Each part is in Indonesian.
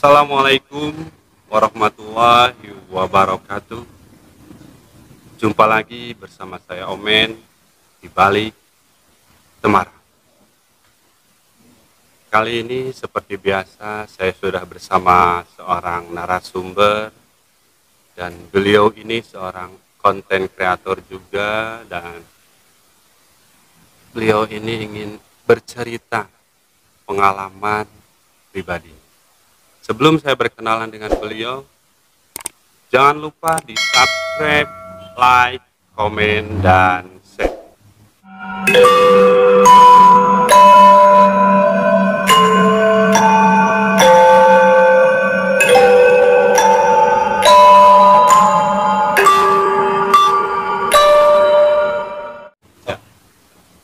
Assalamualaikum warahmatullahi wabarakatuh. Jumpa lagi bersama saya Omen di Balik Semarang. Kali ini seperti biasa saya sudah bersama seorang narasumber, dan beliau ini seorang konten kreator juga, dan beliau ini ingin bercerita pengalaman pribadi. Sebelum saya berkenalan dengan beliau, jangan lupa di subscribe, like, komen, dan share.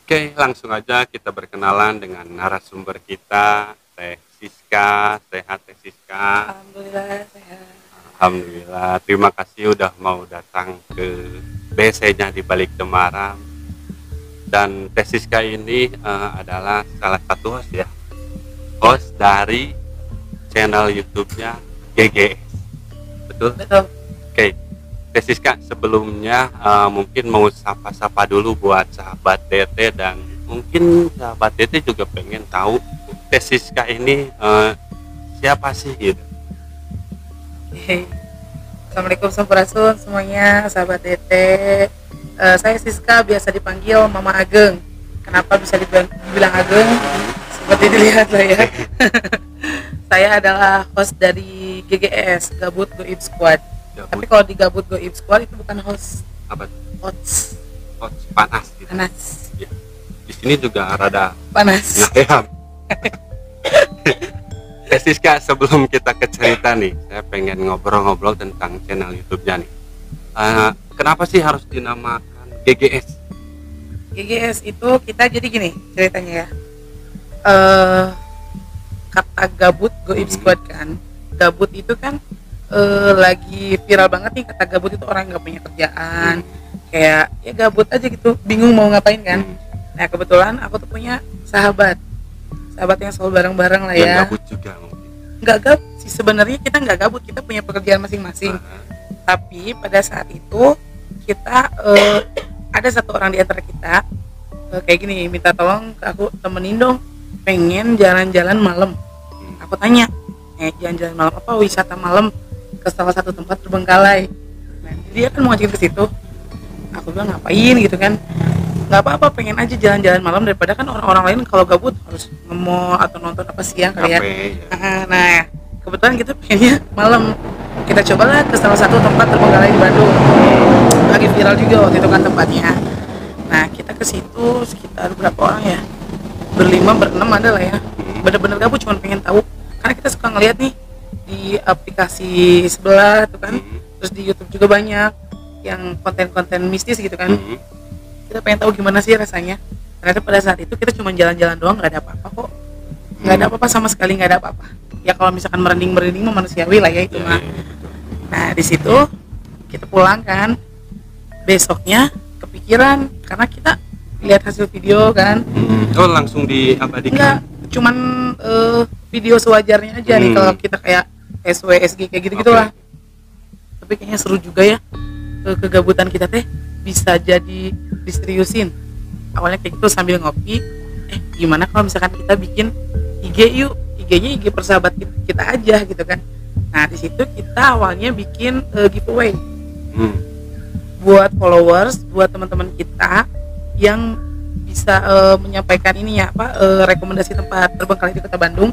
Oke, langsung aja kita berkenalan dengan narasumber kita, Teh Siska. Sehat Teh Siska? Alhamdulillah sehat. Alhamdulillah. Terima kasih udah mau datang ke BC-nya di Balik Semarang. Dan Teh Siska ini adalah salah satu host ya, host dari channel YouTube-nya GGS. Betul? Betul. Oke, Teh Siska sebelumnya mungkin mau sapa-sapa dulu buat sahabat DT, dan mungkin sahabat DT juga pengen tahu Teh Siska ini siapa sih gitu. Oke. Assalamualaikum sampurasun semuanya, sahabat DT. Saya Siska, biasa dipanggil Mama Ageng. Kenapa bisa dibilang Ageng? Seperti dilihat lah ya. Saya adalah host dari GGS, Gabut Goib Squad. Tapi kalau di Gabut Goib Squad itu bukan host. Apa? Host. Host panas gitu. Panas. Ya. Di sini juga rada Panas. nah ya. Teh Siska, sebelum kita ke cerita nih, saya pengen ngobrol-ngobrol tentang channel YouTube-nya nih. Kenapa sih harus dinamakan GGS? GGS itu kita jadi gini ceritanya ya. Kata Gabut Goib Squad kan. Gabut itu kan lagi viral banget nih, kata gabut itu orang nggak punya kerjaan, kayak ya gabut aja gitu, bingung mau ngapain kan. Nah kebetulan aku tuh punya sahabat yang selalu bareng-bareng lah ya. Gabut juga mungkin. Nggak gabut sih sebenarnya, kita nggak gabut, kita punya pekerjaan masing-masing. Tapi pada saat itu kita ada satu orang di antara kita kayak gini, minta tolong ke aku, temenin dong, pengen jalan-jalan malam. Aku tanya, jalan-jalan malam apa, wisata malam ke salah satu tempat terbengkalai. Nah, dia kan mau ngajakin ke situ. Aku bilang ngapain gitu kan? Nggak apa-apa, pengen aja jalan-jalan malam, daripada kan orang-orang lain kalau gabut harus nge-mall atau nonton apa siang kali ya. Nah, kebetulan kita pengennya malam. Kita cobalah ke salah satu tempat terbengkalai di Bandung. Lagi viral juga waktu itu kan tempatnya. Nah, kita ke situ sekitar berapa orang ya? Berlima, berenam ada lah ya. Bener-bener gabut, cuma pengen tahu. Karena kita suka ngeliat nih di aplikasi sebelah tuh kan, terus di YouTube juga banyak yang konten-konten mistis gitu kan. Kita pengen tahu gimana sih rasanya. Ternyata pada saat itu kita cuma jalan-jalan doang, nggak ada apa-apa kok, nggak ada apa-apa sama sekali, nggak ada apa-apa. Ya kalau misalkan merinding mah manusiawi lah ya itu mah. Nah di situ kita pulang kan, besoknya kepikiran karena kita lihat hasil video kan. Oh, langsung diabadikan? Enggak, cuman video sewajarnya aja nih, kalau kita kayak SWSG kayak gitu-gitu lah. Tapi kayaknya seru juga ya, kegabutan kita teh bisa jadi diseriusin. Awalnya kayak gitu sambil ngopi, gimana kalau misalkan kita bikin IG yuk, IG-nya IG persahabat kita aja gitu kan. Nah di situ kita awalnya bikin giveaway buat followers, buat teman-teman kita yang bisa menyampaikan ini ya, rekomendasi tempat terbengkalai di Kota Bandung.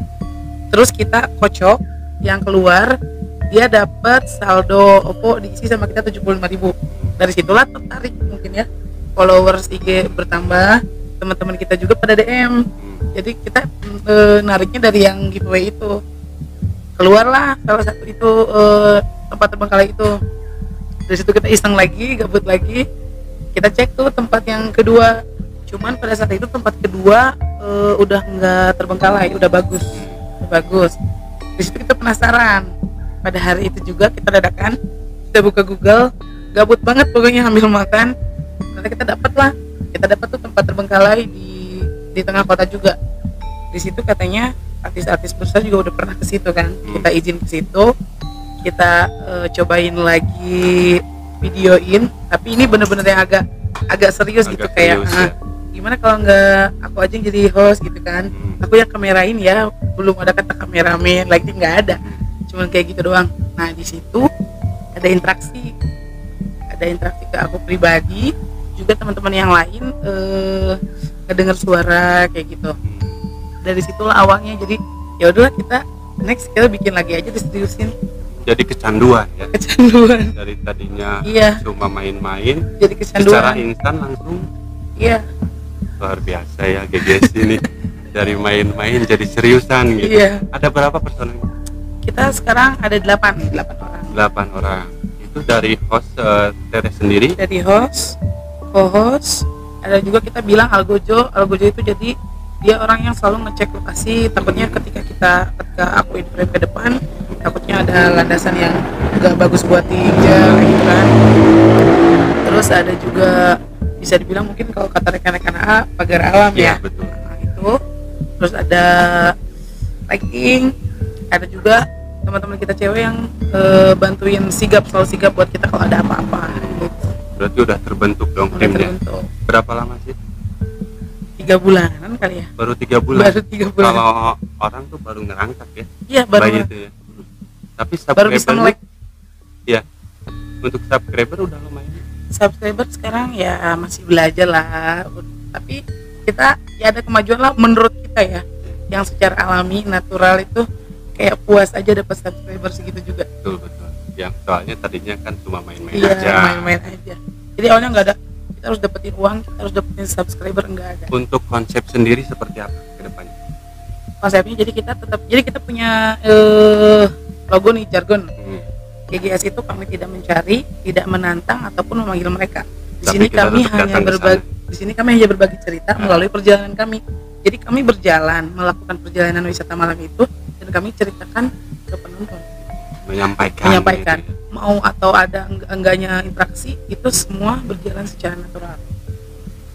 Terus kita kocok, yang keluar dia dapat saldo OVO diisi sama kita 75.000. Dari situlah tertarik mungkin ya, followers IG bertambah, teman-teman kita juga pada DM. Jadi kita nariknya dari yang giveaway itu. Keluarlah salah satu itu tempat terbengkalai itu. Dari situ kita iseng lagi, gabut lagi, kita cek tuh tempat yang kedua. Cuman pada saat itu tempat kedua udah nggak terbengkalai, udah bagus. Di situ kita penasaran. Pada hari itu juga kita dadakan, kita buka Google, gabut banget pokoknya sambil makan. Ternyata kita dapat tuh tempat terbengkalai di tengah kota juga. Di situ katanya artis-artis besar juga udah pernah ke situ kan. Kita izin ke situ, kita cobain lagi videoin, tapi ini bener-bener yang agak serius gitu, kayak serius, ya. gimana kalau nggak aku aja yang jadi host gitu kan, aku yang kamerain ya, belum ada kata kameramen lagi, nggak ada, cuman kayak gitu doang. Nah di situ ada interaksi ke aku pribadi, juga teman-teman yang lain ngedenger suara kayak gitu. Dari situlah awalnya, jadi ya udahlah kita next kita bikin lagi aja, diseriusin. Jadi kecanduan ya. Kecanduan. Dari tadinya Iya. cuma main-main, Jadi kecanduan. secara instan langsung. Iya. Luar biasa ya GGS ini. Dari main-main jadi seriusan gitu. Iya. Ada berapa personel? Kita sekarang ada 8 orang. 8 orang. Itu dari host Tere sendiri. Dari host, co-host, ada juga kita bilang Algojo itu jadi dia orang yang selalu ngecek lokasi, takutnya ketika aku frame ke depan, takutnya ada landasan yang gak bagus buat diinjak gitu kan. Terus ada juga bisa dibilang mungkin kalau kata rekan-rekan A, pagar alam Iya, ya. betul. Nah, itu. Terus ada lighting, ada juga teman-teman kita cewek yang bantuin selalu sigap buat kita kalau ada apa-apa gitu. Berarti udah terbentuk dong Udah timnya. terbentuk. Berapa lama sih? 3 bulanan kali ya. Baru 3 bulan. Baru 3 bulan. Kalau orang tuh baru ngerangkak ya. Iya, baru Itu ya. Tapi baru bisa subscribernya, melek. ya, untuk subscriber udah lumayan. Subscriber sekarang ya masih belajar lah, tapi kita ya ada kemajuan lah menurut kita ya, yang secara alami natural itu kayak puas aja dapat subscriber segitu juga. Betul. Yang soalnya tadinya kan cuma main-main Iya, aja. main-main aja. Jadi awalnya nggak ada kita harus dapetin uang, kita harus dapetin subscriber, nggak ada. Untuk konsep sendiri seperti apa ke depannya? Konsepnya jadi kita punya logo nih, jargon. GGS itu kami tidak mencari, tidak menantang ataupun memanggil mereka. Di Tapi sini kita kami tetap hanya datang ke berbagi. sana. Di sini kami hanya berbagi cerita melalui perjalanan kami. Jadi kami berjalan melakukan perjalanan wisata malam itu, dan kami ceritakan ke penonton. Menyampaikan. Gitu ya. Mau atau ada enggaknya interaksi, itu semua berjalan secara natural.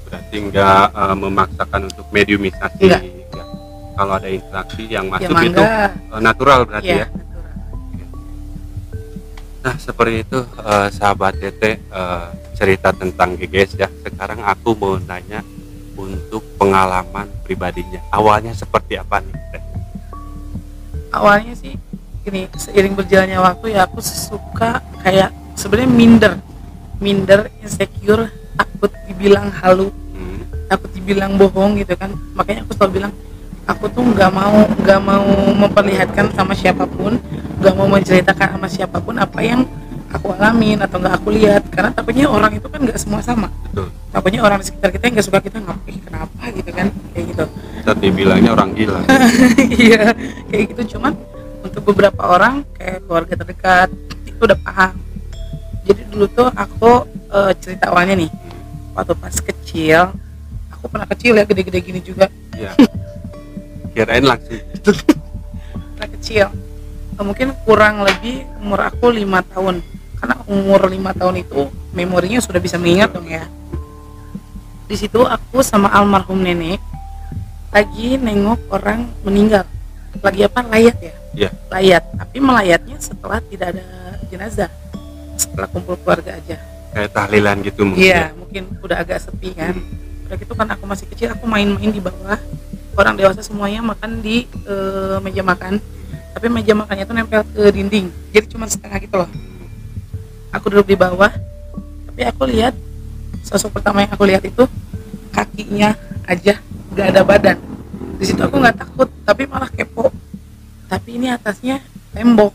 Berarti nggak memaksakan untuk mediumisasi. Nggak. Nggak. Kalau ada interaksi yang Ya masuk itu mangga. natural berarti ya. Natural. Nah seperti itu sahabat Tete, cerita tentang GGS ya. Sekarang aku mau nanya untuk pengalaman pribadinya. Awalnya seperti apa nih Teh? Awalnya sih gini, seiring berjalannya waktu ya aku suka kayak sebenarnya minder, insecure, takut dibilang halu, takut dibilang bohong gitu kan. Makanya aku selalu bilang aku tuh nggak mau memperlihatkan sama siapapun, nggak mau menceritakan sama siapapun apa yang aku alamin atau nggak aku lihat, karena takutnya orang itu kan nggak semua sama. Betul. Takutnya orang di sekitar kita yang nggak suka kita, ngapain kenapa gitu kan, kayak gitu. Tadi bilangnya orang gila. Iya, kayak gitu. Cuman untuk beberapa orang kayak keluarga terdekat itu udah paham. Jadi dulu tuh aku cerita awalnya nih, waktu pas kecil, aku pernah kecil ya, gede-gede gini juga. Ya. Kirain langsung. Pernah kecil, mungkin kurang lebih umur aku 5 tahun, karena umur 5 tahun itu memorinya sudah bisa mengingat dong ya. Di situ aku sama almarhum nenek lagi nengok orang meninggal, lagi apa, layat ya. Iya. Layat, tapi melayatnya setelah tidak ada jenazah, setelah kumpul keluarga aja. Kayak tahlilan gitu mungkin. Iya, mungkin udah agak sepi kan. Udah gitu kan aku masih kecil, aku main-main di bawah. Orang dewasa semuanya makan di meja makan, tapi meja makannya itu nempel ke dinding, jadi cuma setengah gitu loh. Aku duduk di bawah, tapi aku lihat sosok pertama yang aku lihat itu kakinya aja, gak ada badan. Di situ aku nggak takut, tapi malah kepo. Tapi ini atasnya tembok,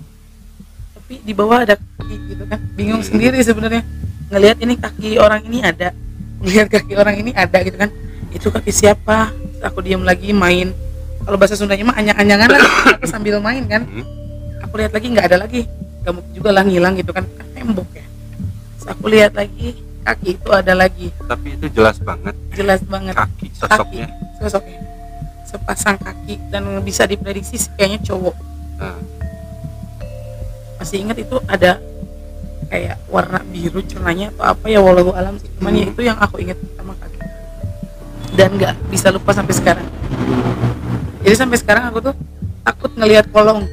tapi di bawah ada kaki gitu kan. Bingung sendiri sebenarnya, ngelihat ini kaki orang ini ada, ngelihat kaki orang ini ada gitu kan. Itu kaki siapa? Aku diam lagi main. Kalau bahasa Sundanya mah anyang-anyangan lah. Aku sambil main kan. Aku lihat lagi nggak ada lagi. Gak mungkin juga lah ngilang gitu kan tembok ya. Terus aku lihat lagi, kaki itu ada lagi. Tapi itu jelas banget. Jelas banget. Kaki sosoknya. Sosoknya. Sepasang kaki, dan bisa diprediksi kayaknya cowok. Nah. Masih ingat itu ada kayak warna biru cernanya atau apa ya, wallahu alam sih. Cuman ya itu yang aku ingat pertama kali. Dan nggak bisa lupa sampai sekarang. Jadi sampai sekarang aku tuh takut ngelihat kolong.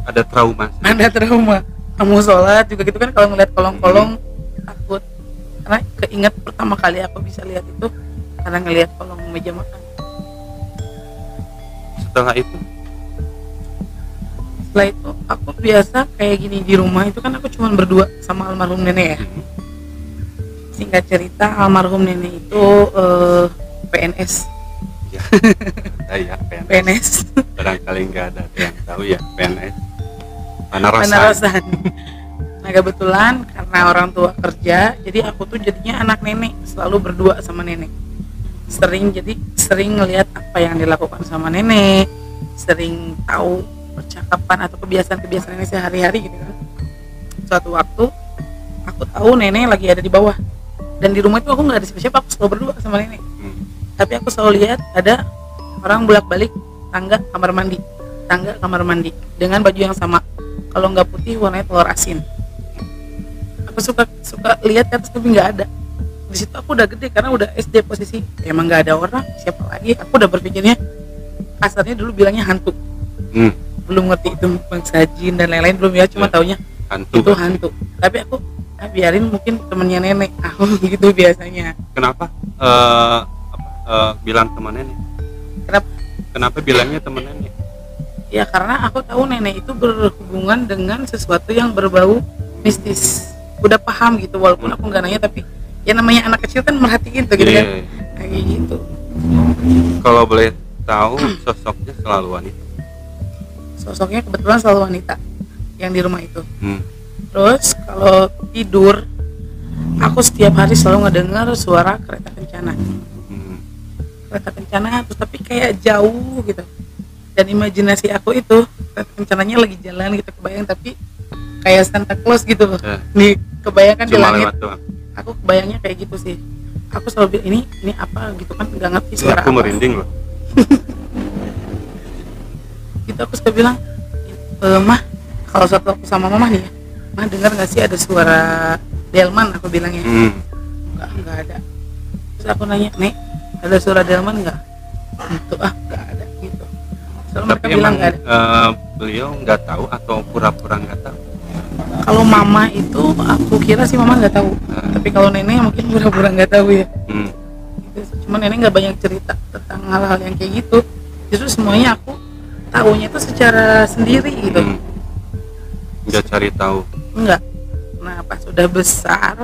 Ada trauma sih. Ada trauma. Kamu sholat juga gitu kan, kalau ngelihat kolong-kolong takut. Karena keinget pertama kali aku bisa lihat itu karena ngelihat kolong meja makan. Setelah itu aku biasa kayak gini di rumah itu kan aku cuma berdua sama almarhum nenek ya. Singkat cerita, almarhum nenek itu PNS. ya, ya PNS. PNS. Barangkali nggak ada yang tahu ya PNS. Panarosan. Panarosan. Nah kebetulan karena orang tua kerja, jadi aku tuh jadinya anak nenek, selalu berdua sama nenek. Sering ngelihat apa yang dilakukan sama nenek, sering tahu percakapan atau kebiasaan nenek sehari-hari gitu kan. Suatu waktu aku tahu nenek lagi ada di bawah, dan di rumah itu aku nggak ada siapa-siapa, aku selalu berdua sama nenek. Tapi aku selalu lihat ada orang bolak-balik tangga kamar mandi dengan baju yang sama, kalau nggak putih warnanya telur asin. Aku suka lihat ke atas tapi nggak ada. Di situ aku udah gede karena udah SD posisi, emang nggak ada orang, siapa lagi. Aku udah berpikirnya kasarnya dulu bilangnya hantu. Belum ngerti itu bangsa jin dan lain-lain, belum ya, cuma taunya hantu. Tapi aku biarin, mungkin temennya nenek aku gitu biasanya. Kenapa bilang teman nenek? Kenapa bilangnya teman nenek? Ya karena aku tahu nenek itu berhubungan dengan sesuatu yang berbau mistis. Udah paham gitu, walaupun aku nggak nanya, tapi ya namanya anak kecil kan merhatiin tuh gitu kan. Kayak gitu. Kalau boleh tahu, sosoknya selalu wanita? Sosoknya kebetulan selalu wanita yang di rumah itu. Terus kalau tidur, aku setiap hari selalu ngedengar suara kereta kencana. Kereta kencana, terus tapi kayak jauh gitu. Dan imajinasi aku itu kereta kencananya lagi jalan gitu, kebayang, tapi kayak Santa Claus gitu loh. Kebayangkan di langit. Aku kebayangnya kayak gitu sih. Aku selalu bilang ini apa gitu kan, nggak ngerti suara aku merinding loh. Itu aku suka bilang, mah kalau suatu aku sama mama nih ya, mah dengar nggak sih ada suara delman, aku bilangnya. Nggak ada. Terus aku nanya, nek ada suara delman nggak? Itu nggak ada gitu. Soalnya tapi emang beliau nggak tahu atau pura-pura nggak tahu? Kalau mama itu aku kira sih mama nggak tahu, tapi kalau nenek mungkin pura-pura nggak tahu ya. Gitu. Cuman nenek nggak banyak cerita tentang hal-hal yang kayak gitu. Justru semuanya aku tahunya itu secara sendiri gitu. Nggak cari tahu? Nggak. Nah pas sudah besar,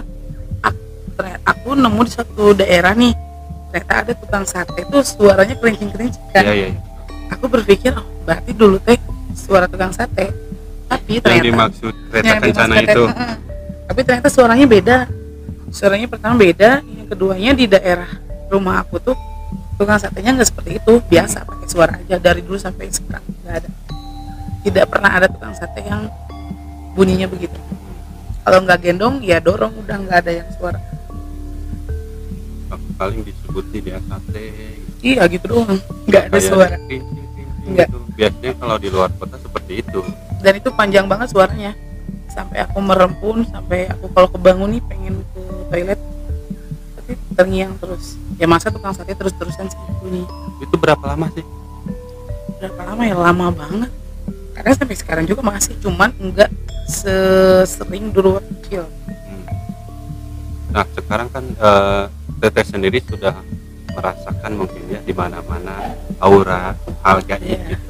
aku nemu di satu daerah nih, ternyata ada tukang sate tuh suaranya kerincing-kerincing kan. Iya. Aku berpikir, berarti dulu teh suara tukang sate. Tapi ternyata yang dimaksud kereta kencana itu. Tapi ternyata suaranya beda. Suaranya pertama beda, yang keduanya di daerah rumah aku tuh tukang satenya nggak seperti itu, biasa pakai suara aja dari dulu sampai sekarang nggak ada. Tidak pernah ada tukang sate yang bunyinya begitu. Kalau nggak gendong ya dorong, udah nggak ada yang suara. Paling disebutin dia sate. Iya gitu doang, nggak ada suara. Enggak. Gitu. Biasanya kalau di luar kota seperti itu. Dan itu panjang banget suaranya, sampai aku merempun, sampai aku kalau kebangun nih pengen ke toilet tapi terngiang terus. Ya masa tukang sate terus-terusan sih bunyi. Itu berapa lama sih? Berapa lama ya? Lama banget. Karena sampai sekarang juga masih, cuman enggak sesering dulu waktu kecil. Nah sekarang kan Teteh sendiri sudah merasakan mungkin ya di mana-mana aura hal gaib gitu.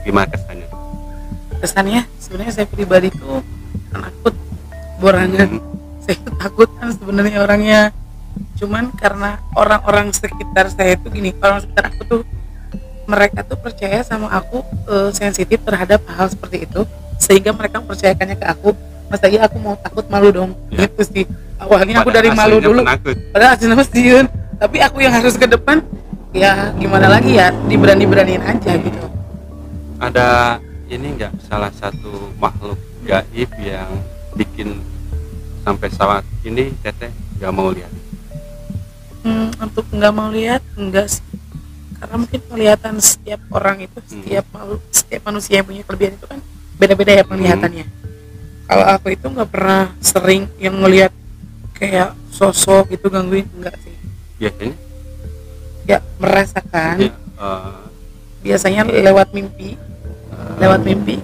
Gimana kesannya? Kesannya sebenarnya saya pribadi tuh penakut borangan. Saya takut kan sebenarnya orangnya, cuman karena orang-orang sekitar saya tuh gini, orang sekitar aku tuh mereka tuh percaya sama aku, sensitif terhadap hal seperti itu, sehingga mereka percayakannya ke aku. Masa iya aku mau takut, malu dong ya. Gitu sih awalnya. Aku dari malu dulu penakut. Padahal aslinya mestiun, tapi aku yang harus ke depan. Ya gimana lagi ya, diberani-beraniin aja gitu. Ada ini enggak salah satu makhluk gaib yang bikin sampai saat ini Teteh nggak mau lihat? Untuk nggak mau lihat enggak sih, karena mungkin kelihatan setiap orang itu, setiap manusia yang punya kelebihan itu kan beda-beda ya penglihatannya. Kalau aku itu nggak pernah sering yang ngelihat kayak sosok itu gangguin, enggak sih. Biasanya? Ya merasakan. Ya, biasanya lewat mimpi.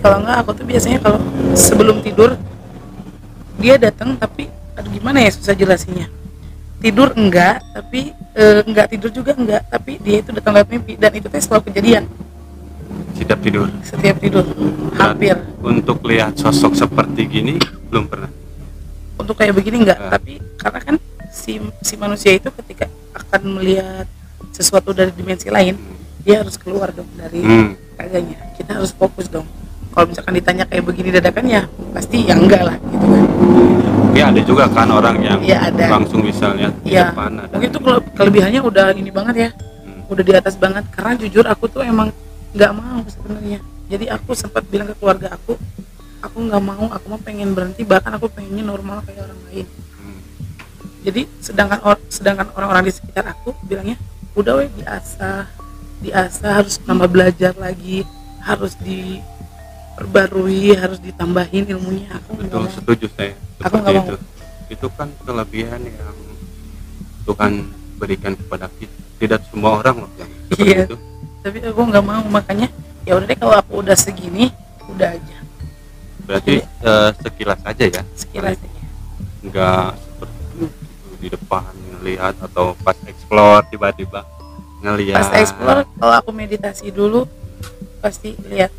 Kalau enggak aku tuh biasanya kalau sebelum tidur dia datang, tapi aduh gimana ya susah jelasinnya. Tidur enggak, tapi enggak tidur juga enggak, tapi dia itu datang lewat mimpi, dan itu tuh selalu kejadian setiap tidur. hampir. Untuk lihat sosok seperti gini belum pernah. Untuk kayak begini enggak, tapi karena kan si manusia itu ketika akan melihat sesuatu dari dimensi lain, dia harus keluar dong dari kagaknya. Kita harus fokus dong. Kalau misalkan ditanya kayak begini dadakan, ya pasti ya enggak lah gitu kan. Ya ada juga kan orang yang Ya, ada. langsung misalnya di Ya depan ada. mungkin itu kelebihannya udah ini banget ya, udah di atas banget. Karena jujur aku tuh emang nggak mau sebenarnya. Jadi aku sempat bilang ke keluarga aku nggak mau, aku mau pengen berhenti, bahkan aku pengennya normal kayak orang lain. Jadi sedangkan orang-orang di sekitar aku bilangnya udah weh, diasah harus nambah belajar lagi, harus diperbarui, harus ditambahin ilmunya. Aku nggak Betul, mau. setuju saya. Aku Seperti nggak itu. Itu kan kelebihan yang Tuhan berikan kepada kita. Tidak semua orang loh yang seperti Iya. itu. Tapi aku nggak mau, makanya ya udah deh, kalau aku udah segini udah aja, Berarti sekilas aja ya. sekilas aja. Enggak seperti itu di depan ngelihat, atau pas explore tiba-tiba ngelihat. Pas explore, kalau aku meditasi dulu pasti lihat,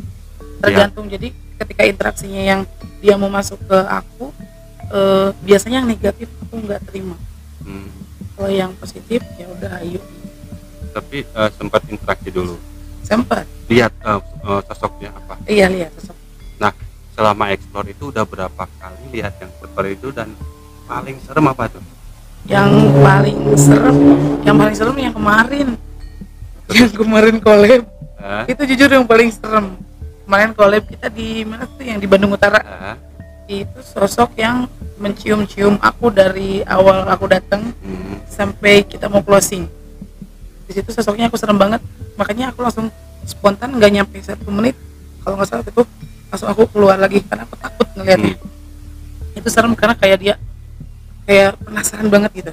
tergantung. Jadi ketika interaksinya yang dia mau masuk ke aku, biasanya yang negatif aku nggak terima. Kalau yang positif ya udah ayo. Tapi sempat interaksi dulu, Sempat, lihat sosoknya apa. iya lihat sosok. Nah, selama explore itu udah berapa kali lihat yang seperti itu, dan paling serem apa tuh? Yang paling serem yang kemarin collab. Itu jujur yang paling serem. Kemarin collab kita di mana tuh, yang di Bandung Utara. Itu sosok yang mencium-cium aku dari awal aku datang sampai kita mau closing. Di situ sosoknya aku serem banget, makanya aku langsung spontan, nggak nyampe 1 menit kalau nggak salah itu langsung aku keluar lagi karena aku takut ngeliatnya. Itu serem karena kayak penasaran banget gitu.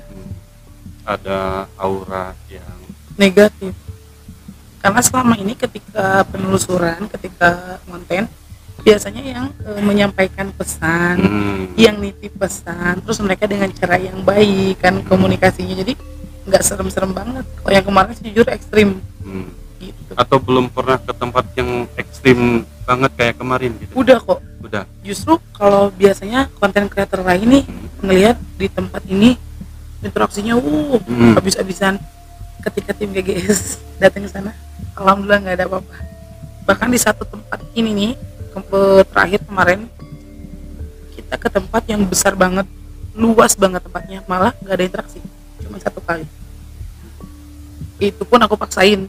Ada aura yang Negatif. Karena selama ini ketika penelusuran, ketika konten, biasanya yang menyampaikan pesan, yang nitip pesan, terus mereka dengan cara yang baik kan komunikasinya, jadi nggak serem-serem banget. Kalau yang kemarin sih jujur ekstrim gitu. Atau belum pernah ke tempat yang ekstrim banget kayak kemarin gitu? Udah kok. Udah. Justru kalau biasanya konten kreator lain nih ngelihat di tempat ini interaksinya habis-habisan. Ketika tim GGS datang ke sana, alhamdulillah nggak ada apa-apa. Bahkan di satu tempat ini nih, terakhir kemarin kita ke tempat yang besar banget, luas banget tempatnya, malah nggak ada interaksi, cuma 1 kali. Itu pun aku paksain.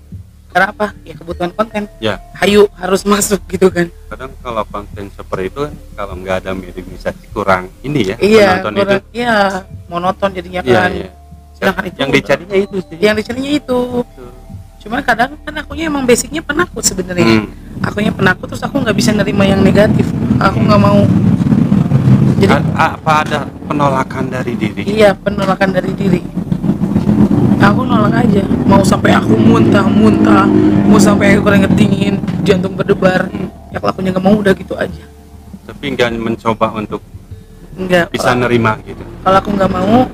Karena apa? Ya kebutuhan konten. Ya. Hayu harus masuk gitu kan. Kadang kalau konten seperti itu kan, kalau nggak ada mediumisasi kurang ini ya, Iya, penonton itu. iya, monoton jadinya Iya, kan. iya. Sedangkan itu Yang dicarinya itu sih. Yang dicarinya itu. Cuman kadang kan akunya emang basicnya penakut sebenarnya. Akunya penakut, terus aku nggak bisa nerima yang negatif. Aku nggak mau. Jadi Apa ada penolakan dari diri? iya, penolakan dari diri. Aku nolak aja. Mau sampai aku muntah-muntah, mau sampai aku keringet dingin, jantung berdebar. Ya kalau akunya nggak mau, udah gitu aja. Tapi nggak mencoba untuk Enggak. bisa nerima gitu. Kalau aku nggak mau,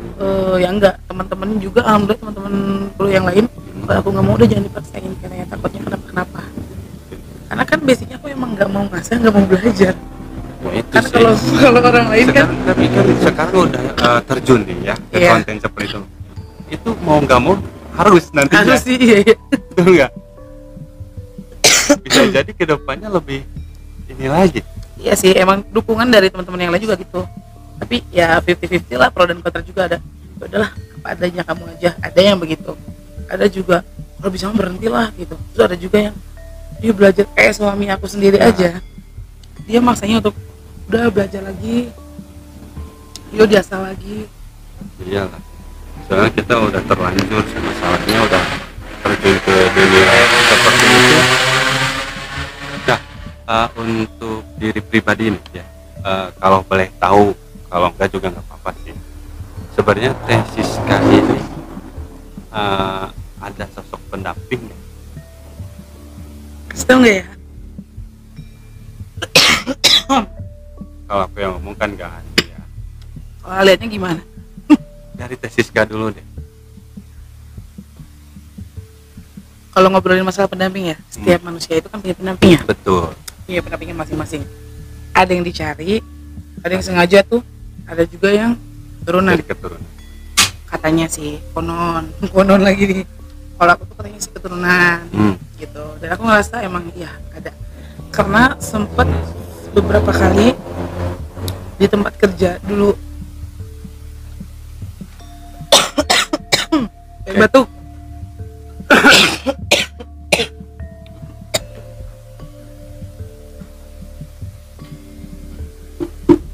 ya enggak. Teman-teman juga, alhamdulillah teman-teman dulu yang lain, kalau aku nggak mau udah jangan dipaksain, karena ya takutnya kenapa. Karena kan basicnya aku emang nggak mau ngasih, nggak mau belajar. Ya, itu Karena sih. kalau orang lain kan, Tapi kan sekarang udah terjun nih ya ke Iya. konten seperti itu. Itu mau nggak mau harus nantinya. harus sih, iya. Betul nggak? Bisa jadi kedepannya lebih ini lagi. Iya sih, emang dukungan dari teman-teman yang lain juga gitu. Tapi ya 50-50 lah, pro dan kontra juga ada. Ya udahlah, apa adanya kamu aja. Ada yang begitu. Ada juga kalau bisa berhenti lah gitu. Terus ada juga yang dia belajar kayak suami aku sendiri aja. Dia maksanya untuk udah belajar lagi. Yuk diasah lagi. Iyalah. Soalnya kita udah terlanjur, masalahnya udah terjun ke dunia seperti itu. Nah, untuk diri pribadi nih ya, kalau boleh tahu, kalau enggak juga nggak apa-apa sih. Sebenarnya tesis kali ini ada sosok pendamping ya? Kasih tau nggak ya? Kalau aku yang ngomong kan gak aneh ya. Kalau lihatnya gimana? Dari Teh Siska dulu deh. Kalau ngobrolin masalah pendamping ya, setiap manusia itu kan punya pendamping ya. Betul. Punya pendampingnya masing-masing. Ada yang dicari, ada yang sengaja tuh, ada juga yang turunan. Dari keturunan. Katanya sih, konon lagi nih. Kalau aku tuh katanya sih keturunan, gitu. Dan aku ngerasa emang ya ada. Karena sempet beberapa kali di tempat kerja dulu. Batuk.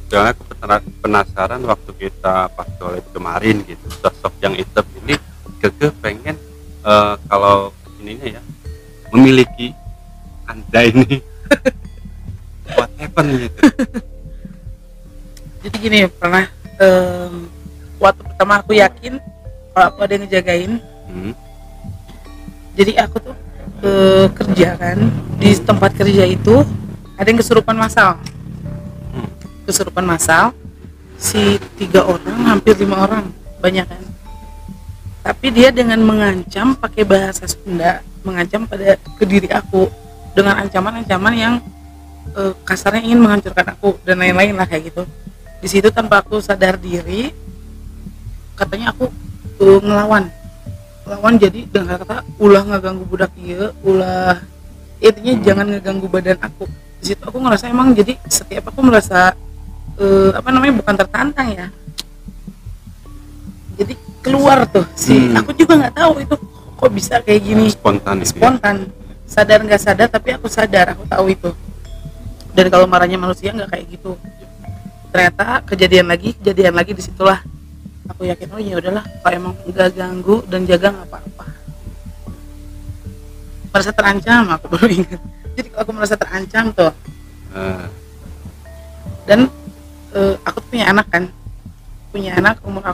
Soalnya aku penasaran waktu kita pas collab kemarin gitu, sosok yang hitam ini keke pengen kalau ininya ya memiliki Anda ini what happened gitu. Jadi gini, pernah waktu pertama aku yakin kalau aku ada yang ngejagain. Jadi aku tuh kerja kan di tempat kerja itu ada yang kesurupan massal. Kesurupan massal si 3 orang hampir 5 orang, banyak kan. Tapi dia dengan mengancam pakai bahasa Sunda, mengancam ke diri aku dengan ancaman-ancaman yang kasarnya ingin menghancurkan aku dan lain-lain lah kayak gitu. Di situ tanpa aku sadar diri, katanya aku ngelawan, jadi dengan kata ulah ngeganggu budak ieu, ulah intinya jangan ngeganggu badan aku. Di situ aku ngerasa emang jadi setiap aku merasa bukan tertantang ya, jadi keluar tuh aku juga nggak tahu itu kok bisa kayak gini, spontan. Sadar nggak sadar tapi aku sadar, aku tahu itu. Dan kalau marahnya manusia nggak kayak gitu. Ternyata kejadian lagi disitulah aku yakin, oh ya udahlah, kalau emang nggak ganggu dan jaga nggak apa-apa. Merasa terancam, aku baru ingat. Jadi kalau aku merasa terancam tuh, dan aku tuh punya anak umur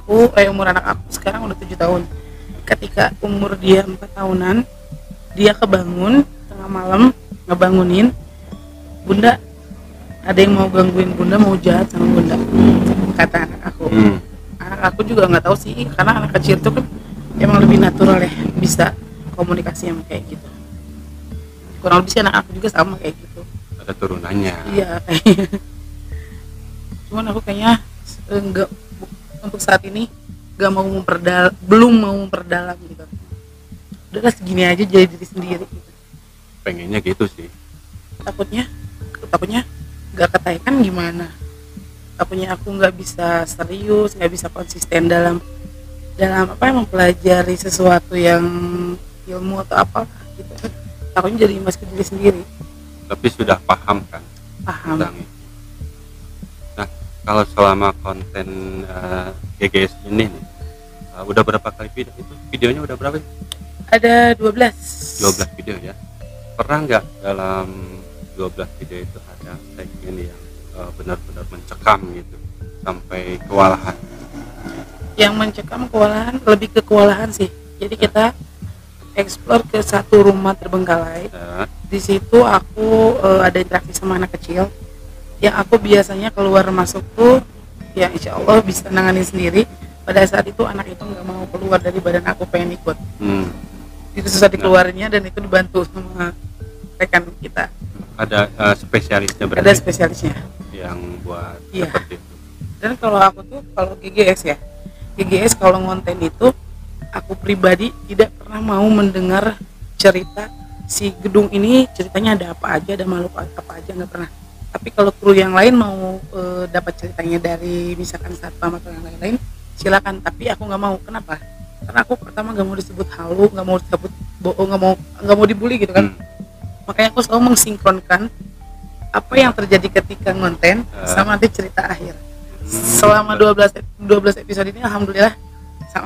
anak aku sekarang udah 7 tahun. Ketika umur dia 4 tahunan, dia kebangun tengah malam ngebangunin, bunda ada yang mau gangguin bunda, mau jahat sama bunda, kata anak aku. Anak aku juga nggak tahu sih, karena anak kecil tuh kan emang lebih natural ya, bisa komunikasi yang kayak gitu. Kurang lebih sih anak aku juga sama kayak gitu, ada turunannya. Iya kayaknya. Cuman aku kayaknya enggak, untuk saat ini belum mau memperdalam gitu. Udahlah segini aja, jadi diri sendiri gitu. Pengennya gitu sih. Takutnya nggak ketaikan gimana? Takutnya aku nggak bisa serius, nggak bisa konsisten dalam mempelajari sesuatu yang ilmu atau apa gitu. Takutnya jadi emas ke diri sendiri. Tapi sudah paham kan? Paham. Nah, kalau selama konten GGS ini nih, udah berapa kali video itu? Videonya udah berapa? Ada 12 video ya. Pernah nggak dalam 12 video itu ada segmen yang benar-benar mencekam gitu sampai kewalahan? Yang mencekam kewalahan, lebih ke kewalahan sih. Jadi kita explore ke satu rumah terbengkalai. Di situ aku ada interaksi sama anak kecil yang aku biasanya keluar masuk tuh ya insya Allah bisa nanganin sendiri. Pada saat itu anak itu nggak mau keluar dari badan aku, pengen ikut. Itu susah dikeluarinnya dan itu dibantu sama rekan kita. Ada spesialisnya berarti? Ada spesialisnya yang buat seperti itu. Dan kalau aku tuh, kalau GGS kalau ngonten itu, aku pribadi tidak pernah mau mendengar cerita si gedung ini ceritanya ada apa aja, ada makhluk apa aja, nggak pernah. Tapi kalau kru yang lain mau dapat ceritanya dari misalkan satpam atau yang lain-lain, silakan. Tapi aku nggak mau. Kenapa? Karena aku pertama nggak mau disebut halu, nggak mau disebut bohong, nggak mau dibully gitu kan. Makanya aku selalu mensinkronkan apa yang terjadi ketika ngonten sama nanti cerita akhir. Selama 12 episode ini alhamdulillah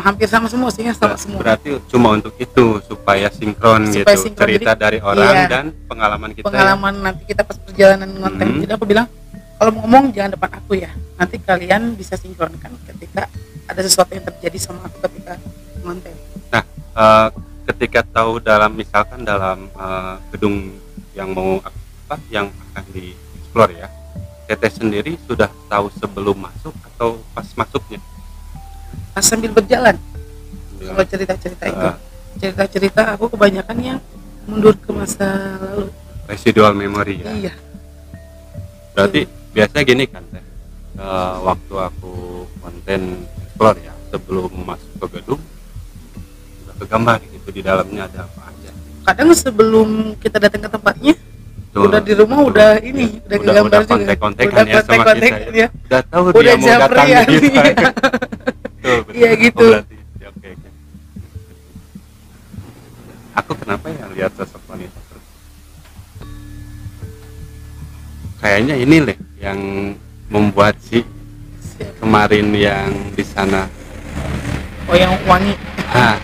hampir sama semua sih, sama semua. Berarti cuma untuk itu, supaya sinkron gitu, cerita jadi, dari orang dan pengalaman kita. Nanti kita pas perjalanan ngonten. Jadi aku bilang, kalau mau ngomong jangan depan aku ya. Nanti kalian bisa sinkronkan ketika ada sesuatu yang terjadi sama aku ketika ngonten. Nah, ketika tahu misalkan dalam gedung yang mau apa yang akan dieksplor ya. Teteh sendiri sudah tahu sebelum masuk atau pas masuknya? Pas sambil berjalan. Sambil- Kalau cerita-cerita itu, Ah, cerita-cerita aku kebanyakan yang mundur ke masa lalu. residual memory ya. Iya. Berarti biasanya gini kan Teh. Waktu aku konten explore ya, sebelum masuk ke gedung udah kegambar gitu di dalamnya ada apa aja. Kadang sebelum kita datang ke tempatnya, Tuh, udah di rumah tuh, udah ya. ini, udah kegambar juga. kontek-kontekan Udah ya sama kita kontek-kontekan ya. ya. Udah tahu Udah dia mau datang japrian, gitu. iya. Betul, betul. Iya, gitu. Oh, berarti, ya, oke, oke. Aku kenapa ya lihat sosok wanita terus? Kayaknya ini deh yang membuat si kemarin yang di sana. Oh, yang wangi, Ah,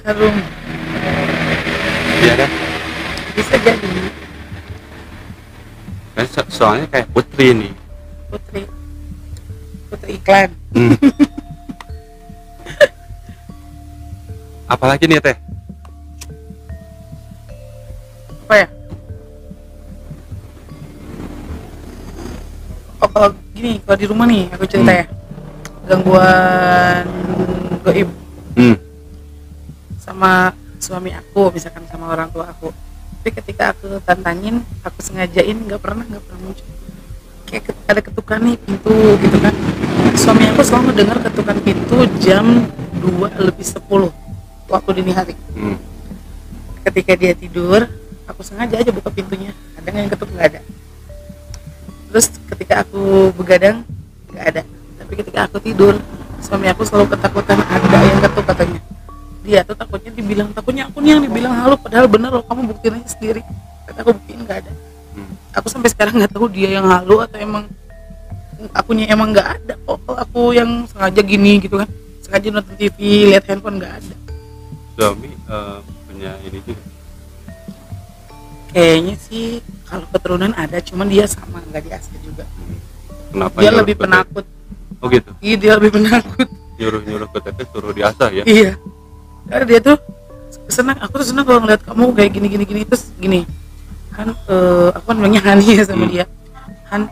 harum, iya dah. bisa jadi Kan soalnya kayak putri nih. putri, putri iklan. Hmm. Apalagi nih Teh? Apa ya? Oh, kalau gini, kalau di rumah nih aku cerita ya, gangguan goib Hmm. sama suami aku, misalkan sama orang tua aku. Tapi ketika aku tantangin, aku sengajain, nggak pernah muncul. Kayak ada ketukan nih pintu gitu kan. Suami aku selalu dengar ketukan pintu jam 2:10 waktu dini hari. Hmm. Ketika dia tidur, aku sengaja aja buka pintunya. Kadang yang ketuk nggak ada. Terus ketika aku begadang nggak ada. Tapi ketika aku tidur, suami aku selalu ketakutan ada yang ketuk katanya. Dia tuh takutnya aku nih yang dibilang halu, padahal bener loh, kamu buktiin aja sendiri. Kata aku buktiin nggak ada. Hmm. Aku sampai sekarang nggak tahu dia yang halu atau emang akunya emang nggak ada. Oh, aku yang sengaja gini gitu kan, sengaja nonton TV, lihat handphone, nggak ada. Suami punya ini juga. Kayaknya sih kalau keturunan ada, cuman dia sama nggak diasah juga. Kenapa Dia nyuruh lebih ke penakut. Teteh? Oh gitu. Iya, dia lebih penakut. Nyuruh ke Teteh suruh diasah ya. Iya. Karena dia tuh senang, aku tuh senang kalau ngeliat kamu kayak gini terus gini. Han, aku kan bilangnya Hani ya sama dia. Han,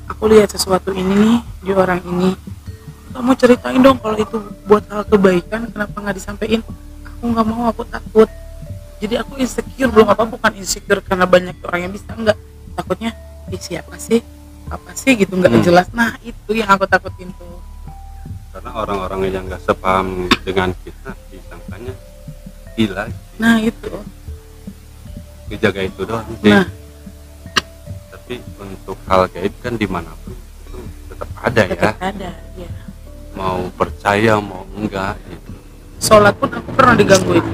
aku lihat sesuatu ini nih di orang ini. Kamu ceritain dong kalau itu buat hal kebaikan, kenapa nggak disampaikan? Aku nggak mau, aku takut. Jadi aku insecure, belum apa, bukan insecure karena banyak orang yang bisa, enggak. Takutnya, siapa sih? Apa sih gitu, nggak jelas. Nah itu yang aku takutin tuh. Karena orang-orang yang nggak sepaham dengan kita disangkanya gila. Nah itu. Ngejaga itu doang sih. Nah, Tapi untuk hal gaib kan dimanapun itu tetap ada ya. tetap ada. Ya. Mau percaya mau enggak gitu. Sholat pun aku pernah digangguin.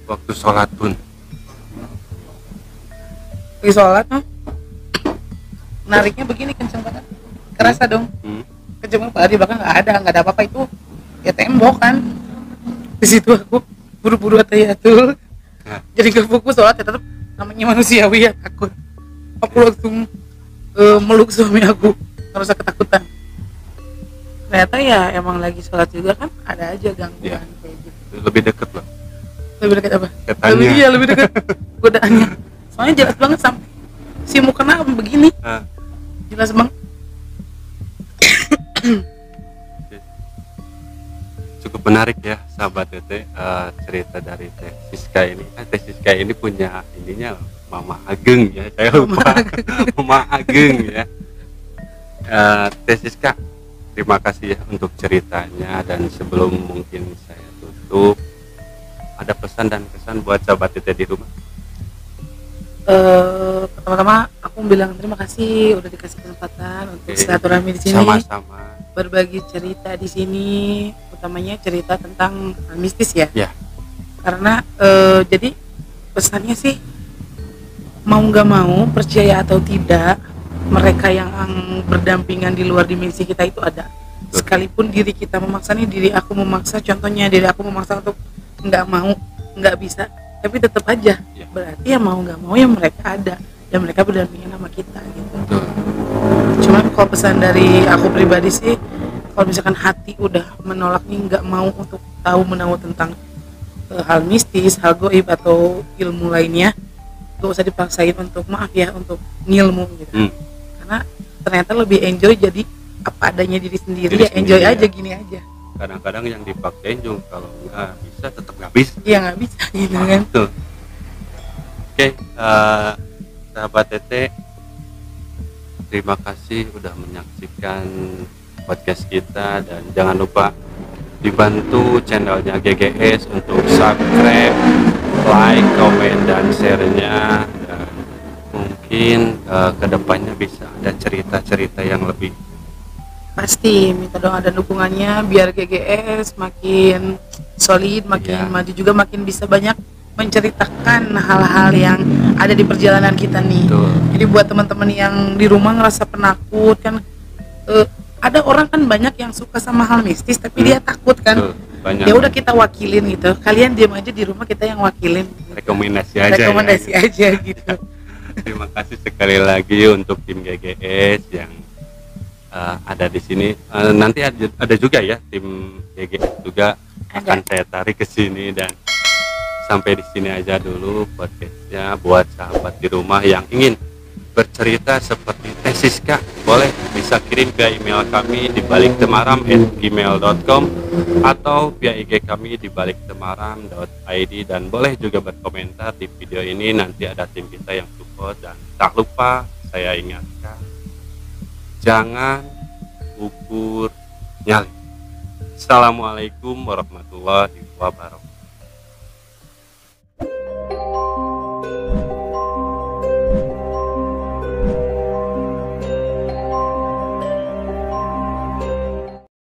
Waktu sholat pun. Di sholat tuh nariknya begini kenceng banget, kerasa dong, Hmm. kenceng banget. Di belakang nggak ada apa-apa, itu ya tembok kan. Di situ aku buru-buru tahiyatul, Nah. jadi nggak fokus sholat ya, tetap namanya manusiawi ya takut. Aku langsung meluk suami aku, rasa ketakutan. Ternyata ya emang lagi sholat juga kan, ada aja gangguan Ya. kayak gitu. Lebih deket lah Lebih dekat apa? setannya. Iya, lebih dekat godaannya. Soalnya jelas banget sampai si mukena begini, Nah, jelas banget. cukup menarik ya sahabat Tete, cerita dari Teh Siska ini. Teh Siska ini punya ininya Mama Ageng ya, saya lupa. Mama Ageng ya. Teh Siska, terima kasih ya untuk ceritanya, dan sebelum mungkin saya tutup, ada pesan dan kesan buat sahabat Tete di rumah. Pertama-tama aku bilang terima kasih udah dikasih kesempatan untuk Oke. silaturahmi di sini, Sama-sama. berbagi cerita di sini, utamanya cerita tentang hal mistis ya. Ya. Karena jadi pesannya sih, mau nggak mau, percaya atau tidak, mereka yang berdampingan di luar dimensi kita itu ada. Sekalipun diri kita memaksa nih, diri aku memaksa, contohnya diri aku memaksa untuk nggak mau, nggak bisa, tapi tetap aja. Ya. Berarti ya mau nggak mau ya mereka ada, dan mereka berdampingan sama kita gitu. Betul. Cuman kalau pesan dari aku pribadi sih, kalau misalkan hati udah menolak nih, nggak mau untuk tahu menahu tentang hal mistis, hal goib atau ilmu lainnya, gak usah dipaksain untuk maaf ya untuk ngilmu gitu. Hmm. Karena ternyata lebih enjoy jadi apa adanya diri sendiri, Diri ya enjoy sendiri, aja ya. gini aja. Kadang-kadang yang dipaksain juga kalau nggak bisa tetap nggak bisa. Ya nggak bisa gitu kan. Tuh. Oke, sahabat Tete, terima kasih udah menyaksikan podcast kita, dan jangan lupa dibantu channelnya GGS untuk subscribe, like, komen, dan share-nya, dan mungkin kedepannya bisa ada cerita-cerita yang lebih. Pasti minta doa dan dukungannya biar GGS makin solid, makin Iya. maju juga, makin bisa banyak menceritakan hal-hal yang ada di perjalanan kita nih. Betul. Jadi buat teman-teman yang di rumah ngerasa penakut kan, ada orang kan banyak yang suka sama hal mistis tapi dia takut kan. Betul, banyak. Ya udah kita wakilin gitu. Kalian diam aja di rumah, kita yang wakilin. Rekomendasi aja. Rekomendasi ya. aja gitu. Terima kasih sekali lagi untuk tim GGS yang ada di sini. Nanti ada juga ya tim GGS juga akan saya tarik ke sini, dan sampai di sini aja dulu podcastnya. Buat sahabat di rumah yang ingin bercerita seperti Teh Siska, boleh bisa kirim via email kami di baliktemaram@gmail.com atau via IG kami di baliktemaram.id, dan boleh juga berkomentar di video ini. Nanti ada tim kita yang support. Dan tak lupa saya ingatkan, jangan ukur nyali. Assalamualaikum warahmatullahi wabarakatuh.